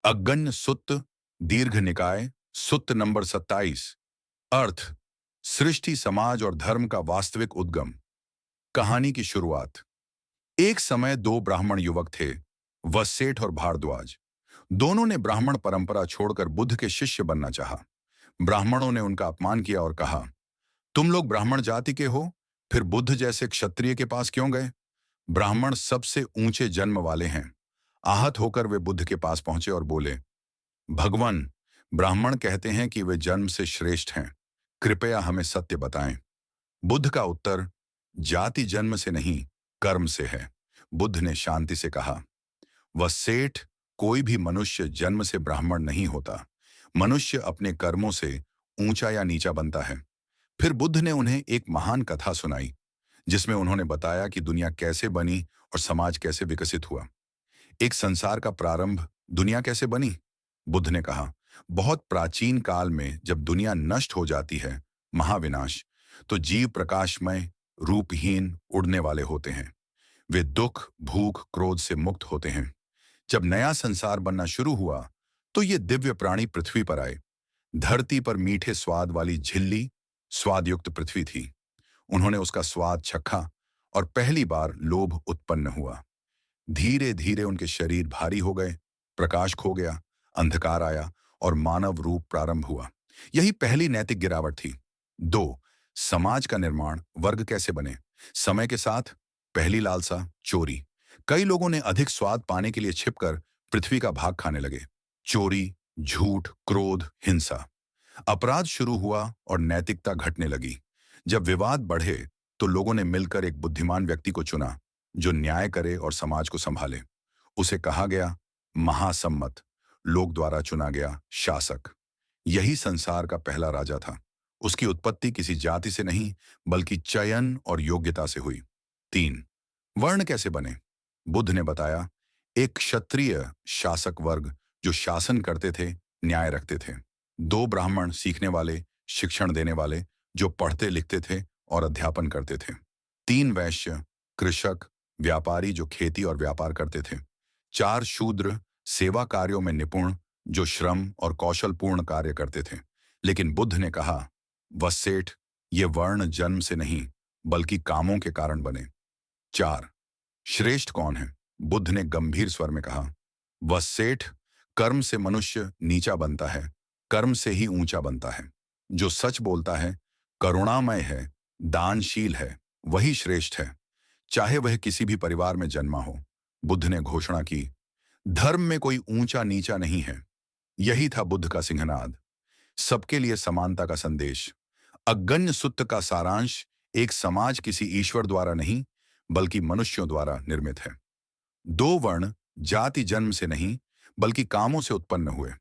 अगन्य सुत्त, दीर्घ निकाय, सुत्त नंबर 27। अर्थ: सृष्टि, समाज और धर्म का वास्तविक उद्गम। कहानी की शुरुआत। एक समय दो ब्राह्मण युवक थे, वत्सेठ और भारद्वाज। दोनों ने ब्राह्मण परंपरा छोड़कर बुद्ध के शिष्य बनना चाहा। ब्राह्मणों ने उनका अपमान किया और कहा, तुम लोग ब्राह्मण जाति के हो, फिर बुद्ध जैसे क्षत्रिय के पास क्यों गए? ब्राह्मण सबसे ऊंचे जन्म वाले हैं। आहत होकर वे बुद्ध के पास पहुंचे और बोले, भगवान, ब्राह्मण कहते हैं कि वे जन्म से श्रेष्ठ हैं। कृपया हमें सत्य बताएं। बुद्ध का उत्तर, जाति जन्म से नहीं, कर्म से है। बुद्ध ने शांति से कहा, वह सेठ, कोई भी मनुष्य जन्म से ब्राह्मण नहीं होता। मनुष्य अपने कर्मों से ऊंचा या नीचा बनता है। फिर बुद्ध ने उन्हें एक महान कथा सुनाई, जिसमें उन्होंने बताया कि दुनिया कैसे बनी और समाज कैसे विकसित हुआ। एक संसार का प्रारंभ, दुनिया कैसे बनी? बुद्ध ने कहा, बहुत प्राचीन काल में जब दुनिया नष्ट हो जाती है, महाविनाश, तो जीव प्रकाशमय, रूपहीन, उड़ने वाले होते हैं। वे दुख, भूख, क्रोध से मुक्त होते हैं। जब नया संसार बनना शुरू हुआ, तो ये दिव्य प्राणी पृथ्वी पर आए। धरती पर मीठे स्वाद वाली झिल्ली, स्वादयुक्त पृथ्वी थी। उन्होंने उसका स्वाद चखा और पहली बार लोभ उत्पन्न हुआ। धीरे धीरे उनके शरीर भारी हो गए, प्रकाश खो गया, अंधकार आया और मानव रूप प्रारंभ हुआ। यही पहली नैतिक गिरावट थी। 2, समाज का निर्माण, वर्ग कैसे बने? समय के साथ पहली लालसा, चोरी। कई लोगों ने अधिक स्वाद पाने के लिए छिपकर पृथ्वी का भाग खाने लगे। चोरी, झूठ, क्रोध, हिंसा। अपराध शुरू हुआ और नैतिकता घटने लगी। जब विवाद बढ़े, तो लोगों ने मिलकर एक बुद्धिमान व्यक्ति को चुना, जो न्याय करे और समाज को संभाले। उसे कहा गया महासम्मत, लोक द्वारा चुना गया शासक। यही संसार का पहला राजा था। उसकी उत्पत्ति किसी जाति से नहीं, बल्कि चयन और योग्यता से हुई। 3, वर्ण कैसे बने? बुद्ध ने बताया, एक क्षत्रिय शासक वर्ग, जो शासन करते थे, न्याय रखते थे। 2 ब्राह्मण, सीखने वाले, शिक्षण देने वाले, जो पढ़ते लिखते थे और अध्यापन करते थे। 3 वैश्य, कृषक, व्यापारी, जो खेती और व्यापार करते थे। 4 शूद्र, सेवा कार्यों में निपुण, जो श्रम और कौशलपूर्ण कार्य करते थे। लेकिन बुद्ध ने कहा, वत्सेठ, ये वर्ण जन्म से नहीं, बल्कि कामों के कारण बने। 4, श्रेष्ठ कौन है? बुद्ध ने गंभीर स्वर में कहा, वत्सेठ, कर्म से मनुष्य नीचा बनता है, कर्म से ही ऊंचा बनता है। जो सच बोलता है, करुणामय है, दानशील है, वही श्रेष्ठ है, चाहे वह किसी भी परिवार में जन्मा हो। बुद्ध ने घोषणा की, धर्म में कोई ऊंचा नीचा नहीं है। यही था बुद्ध का सिंहनाद, सबके लिए समानता का संदेश। अगन्य सुत्त का सारांश, एक समाज किसी ईश्वर द्वारा नहीं, बल्कि मनुष्यों द्वारा निर्मित है। 2 वर्ण, जाति जन्म से नहीं, बल्कि कामों से उत्पन्न हुए।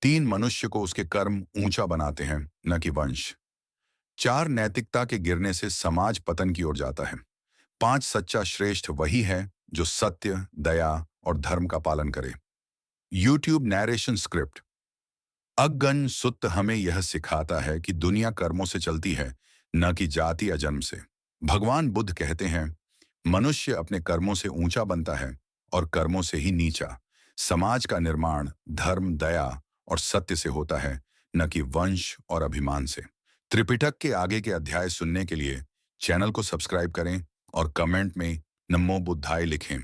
3, मनुष्य को उसके कर्म ऊंचा बनाते हैं, न कि वंश। 4, नैतिकता के गिरने से समाज पतन की ओर जाता है। 5, सच्चा श्रेष्ठ वही है जो सत्य, दया और धर्म का पालन करे। YouTube narration script. अगन सुत्त हमें यह सिखाता है कि दुनिया कर्मों से चलती है, न कि जाति या जन्म से। भगवान बुद्ध कहते हैं, मनुष्य अपने कर्मों से ऊंचा बनता है और कर्मों से ही नीचा। समाज का निर्माण धर्म, दया और सत्य से होता है, न कि वंश और अभिमान से। त्रिपिटक के आगे के अध्याय सुनने के लिए चैनल को सब्सक्राइब करें और कमेंट में नमो बुद्धाय लिखें।